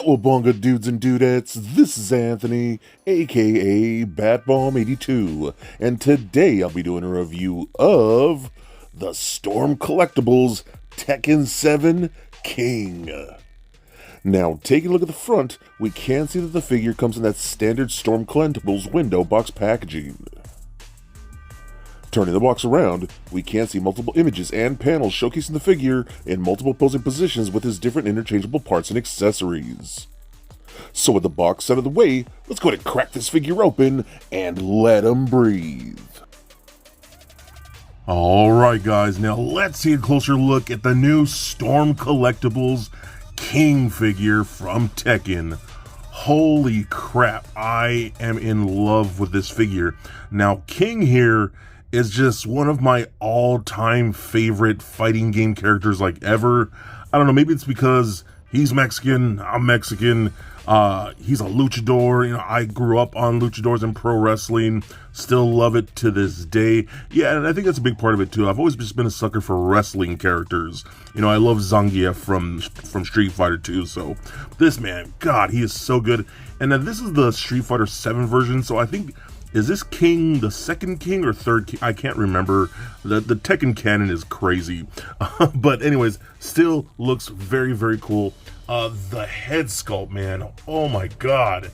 Cowabunga dudes and dudettes, this is Anthony, aka Batbomb82, and today I'll be doing a review of the Storm Collectibles Tekken 7 King. Now, taking a look at the front, we can see that the figure comes in that standard Storm Collectibles window box packaging. Turning the box around, we can see multiple images and panels showcasing the figure in multiple posing positions with his different interchangeable parts and accessories. So with the box out of the way, let's go ahead and crack this figure open and let him breathe. Alright guys, now let's see a closer look at the new Storm Collectibles King figure from Tekken. Holy crap, I am in love with this figure. Now King here is just one of my all-time favorite fighting game characters like ever. I don't know, maybe it's because he's Mexican, I'm Mexican, he's a luchador. You know, I grew up on luchadors and pro wrestling, still love it to this day. Yeah, and I think that's a big part of it too. I've always just been a sucker for wrestling characters. You know, I love Zangief from Street Fighter 2, so this man, God, he is so good. And then this is the Street Fighter 7 version, so I think, is this King the second King or third King? I can't remember. The Tekken canon is crazy. But anyways, still looks very, very cool. The head sculpt, man. Oh my God.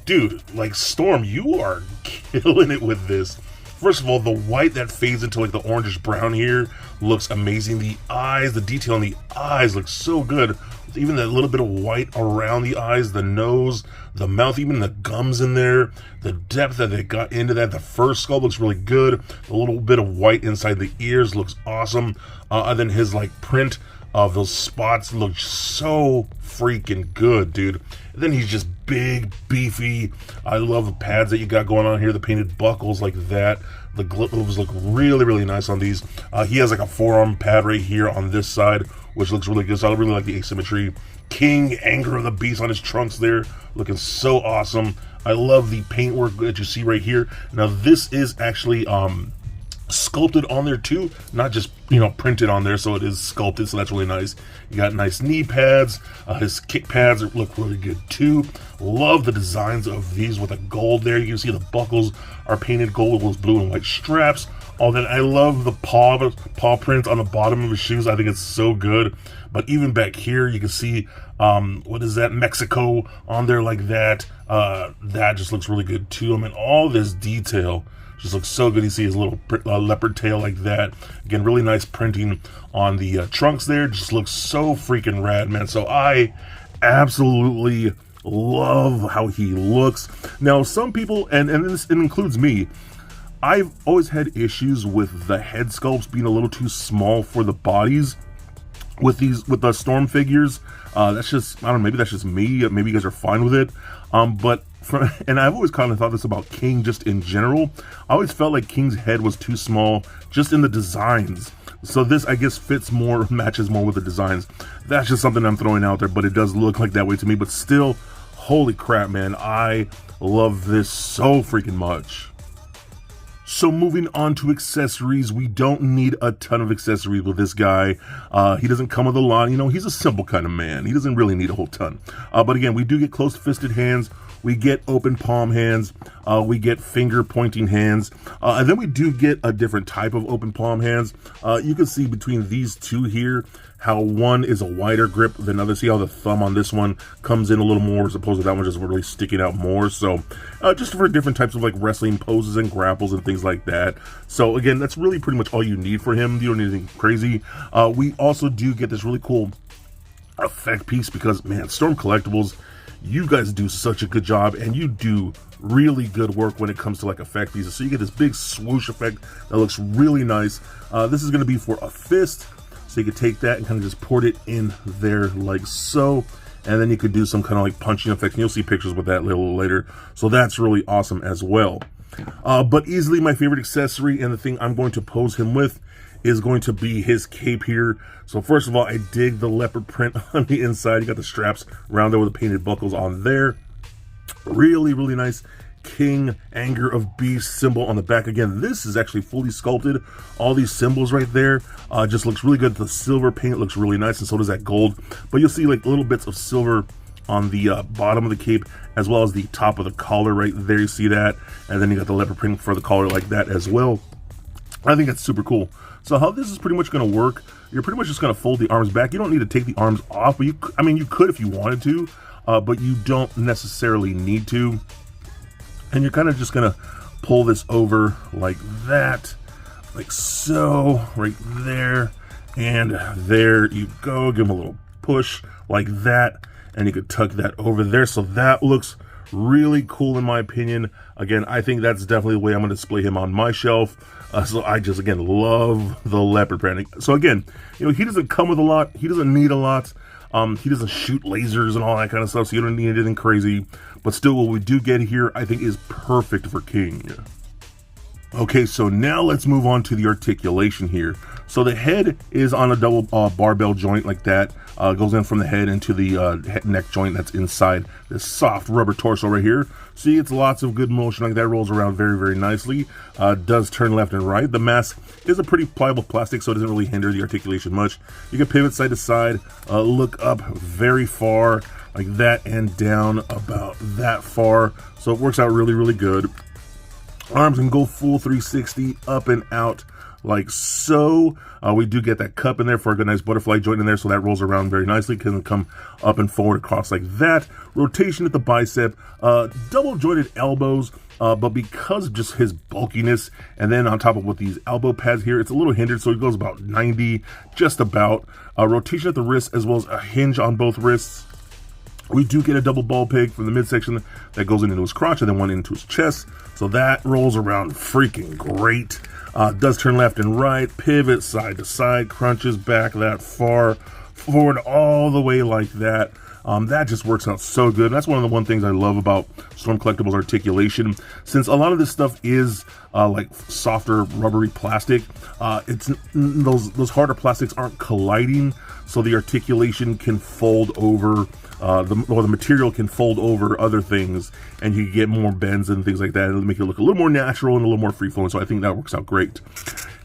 Dude, like Storm, you are killing it with this. First of all, the white that fades into like the orangish brown here looks amazing. The eyes, the detail in the eyes looks so good. Even that little bit of white around the eyes, the nose, the mouth, even the gums in there, the depth that they got into that. The first sculpt looks really good. A little bit of white inside the ears looks awesome. And then his like print of those spots looks so freaking good, dude. And then he's just big, beefy. I love the pads that you got going on here, the painted buckles like that. The gloves look really, really nice on these. He has like a forearm pad right here on this side, which looks really good. So I really like the asymmetry. King, Anger of the Beast on his trunks there, looking so awesome. I love the paintwork that you see right here. Now this is actually sculpted on there too, not just, you know, printed on there, so it is sculpted, so that's really nice. You got nice knee pads. His kick pads look really good too. Love the designs of these with the gold there. You can see the buckles are painted gold with those blue and white straps. All that. I love the paw print on the bottom of his shoes. I think it's so good. But even back here, you can see what is that, Mexico on there like that. That just looks really good too. I mean, all this detail just looks so good. You see his little leopard tail like that. Again, really nice printing on the trunks there. Just looks so freaking rad, man. So I absolutely love how he looks. Now, some people, and this includes me, I've always had issues with the head sculpts being a little too small for the bodies with the Storm figures. That's just, I don't know, maybe that's just me. Maybe you guys are fine with it. And I've always kind of thought this about King just in general. I always felt like King's head was too small just in the designs. So this, I guess, fits more, matches more with the designs. That's just something I'm throwing out there, but it does look like that way to me. But still, holy crap, man. I love this so freaking much. So moving on to accessories, we don't need a ton of accessories with this guy. He doesn't come with a lot. You know, he's a simple kind of man. He doesn't really need a whole ton. But again, we do get close-fisted hands. We get open palm hands. We get finger-pointing hands. And then we do get a different type of open palm hands. You can see between these two here how one is a wider grip than the other. See how the thumb on this one comes in a little more as opposed to that one just really sticking out more. So just for different types of like wrestling poses and grapples and things like that. So again, that's really pretty much all you need for him. You don't need anything crazy. We also do get this really cool effect piece because, man, Storm Collectibles, you guys do such a good job, and you do really good work when it comes to like effect pieces. So you get this big swoosh effect that looks really nice. This is going to be for a fist, so you can take that and kind of just port it in there like so. and then you could do some kind of like punching effects, and you'll see pictures with that a little later. So that's really awesome as well. But easily my favorite accessory, and the thing I'm going to pose him with, is going to be his cape here. So first of all, I dig the leopard print on the inside. You got the straps around there with the painted buckles on there. Really, really nice King Anger of Beast symbol on the back. Again, this is actually fully sculpted. All these symbols right there just looks really good. The silver paint looks really nice, and so does that gold. But you'll see like little bits of silver on the bottom of the cape, as well as the top of the collar right there. You see that, and then you got the leopard print for the collar like that as well. I think it's super cool. So how this is pretty much going to work, you're pretty much just going to fold the arms back. You don't need to take the arms off, but I mean, you could if you wanted to, but you don't necessarily need to. And you're kind of just going to pull this over like that, like so, right there, and there you go. Give them a little push like that, and you could tuck that over there. So that looks really cool in my opinion. Again, I think that's definitely the way I'm going to display him on my shelf. So I just, again, love the leopard print. So again, you know, he doesn't come with a lot. He doesn't need a lot. He doesn't shoot lasers and all that kind of stuff, so you don't need anything crazy. But still, what we do get here, I think, is perfect for King. Okay, so now let's move on to the articulation here. So the head is on a double barbell joint like that. Goes in from the head into the neck joint that's inside this soft rubber torso right here. See, it's lots of good motion like that. Rolls around very, very nicely. Does turn left and right. The mask is a pretty pliable plastic, so it doesn't really hinder the articulation much. You can pivot side to side, look up very far like that, and down about that far. So it works out really, really good. Arms can go full 360 up and out like so. We do get that cup in there for a good nice butterfly joint in there, so that rolls around very nicely. Can come up and forward across like that. Rotation at the bicep, double jointed elbows, but because of just his bulkiness, and then on top of with these elbow pads here, it's a little hindered, so it goes about 90, just about. Rotation at the wrist, as well as a hinge on both wrists. We do get a double ball peg from the midsection that goes into his crotch and then one into his chest. So that rolls around freaking great. Does turn left and right, pivot side to side, crunches back that far, forward all the way like that. That just works out so good. And that's one of the things I love about Storm Collectibles articulation. Since a lot of this stuff is like softer rubbery plastic, it's those harder plastics aren't colliding, so the articulation can fold over, the material can fold over other things, and you get more bends and things like that. It'll make it look a little more natural and a little more free flowing. So I think that works out great.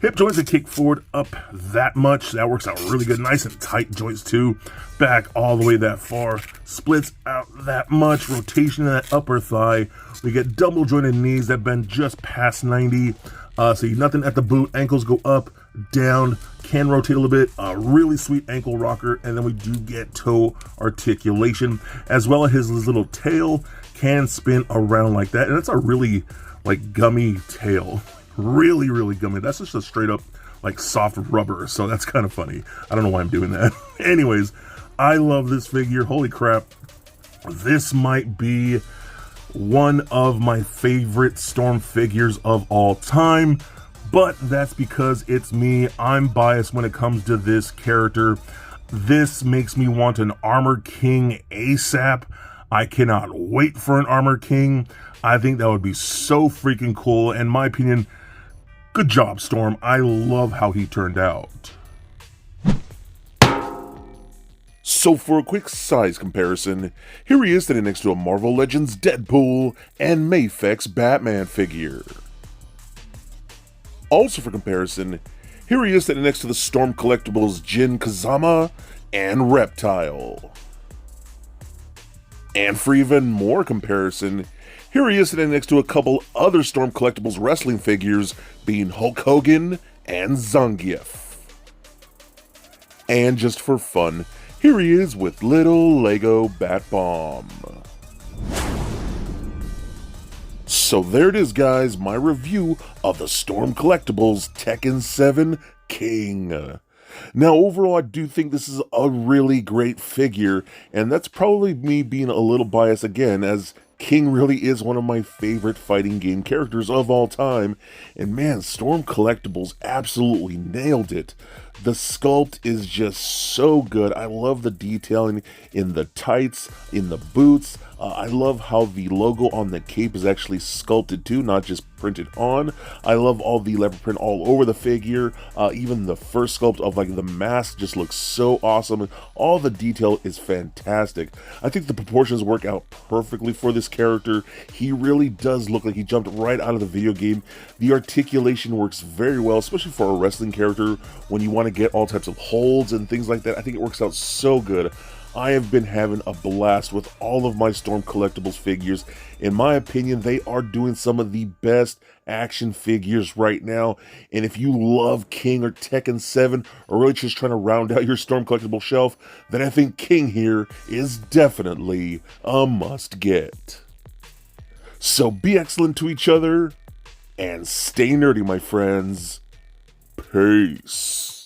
Hip joints that kick forward up that much. That works out really good. Nice and tight joints too. Back all the way that far. Splits out that much. Rotation in that upper thigh. We get double jointed knees that bend just past 90. So nothing at the boot. Ankles go up, down, can rotate a little bit. A really sweet ankle rocker. And then we do get toe articulation, as well as his little tail can spin around like that. And it's a really like gummy tail. Really, really gummy. That's just a straight up like soft rubber. So that's kind of funny. I don't know why I'm doing that. Anyways, I love this figure. Holy crap. This might be one of my favorite Storm figures of all time, but that's because it's me. I'm biased when it comes to this character. This makes me want an Armored King ASAP. I cannot wait for an Armored King. I think that would be so freaking cool. In my opinion, good job, Storm. I love how he turned out. So for a quick size comparison, here he is sitting next to a Marvel Legends Deadpool and Mafex Batman figure. Also for comparison, here he is sitting next to the Storm Collectibles Jin Kazama and Reptile. And for even more comparison, here he is sitting next to a couple other Storm Collectibles wrestling figures, being Hulk Hogan and Zangief. And just for fun, here he is with little Lego Bat Bomb. So there it is, guys, my review of the Storm Collectibles Tekken 7 King. Now, overall, I do think this is a really great figure, and that's probably me being a little biased again, as King really is one of my favorite fighting game characters of all time, and man, Storm Collectibles absolutely nailed it. The sculpt is just so good. I love the detailing in the tights, in the boots. I love how the logo on the cape is actually sculpted too, not just printed on. I love all the leopard print all over the figure. Even the first sculpt of like the mask just looks so awesome. All the detail is fantastic. I think the proportions work out perfectly for this character. He really does look like he jumped right out of the video game. The articulation works very well, especially for a wrestling character when you want to get all types of holds and things like that. I think it works out so good. I have been having a blast with all of my Storm Collectibles figures. In my opinion, they are doing some of the best action figures right now. And if you love King or Tekken 7, or really just trying to round out your Storm Collectible shelf, then I think King here is definitely a must get. So be excellent to each other, and stay nerdy, my friends. Peace.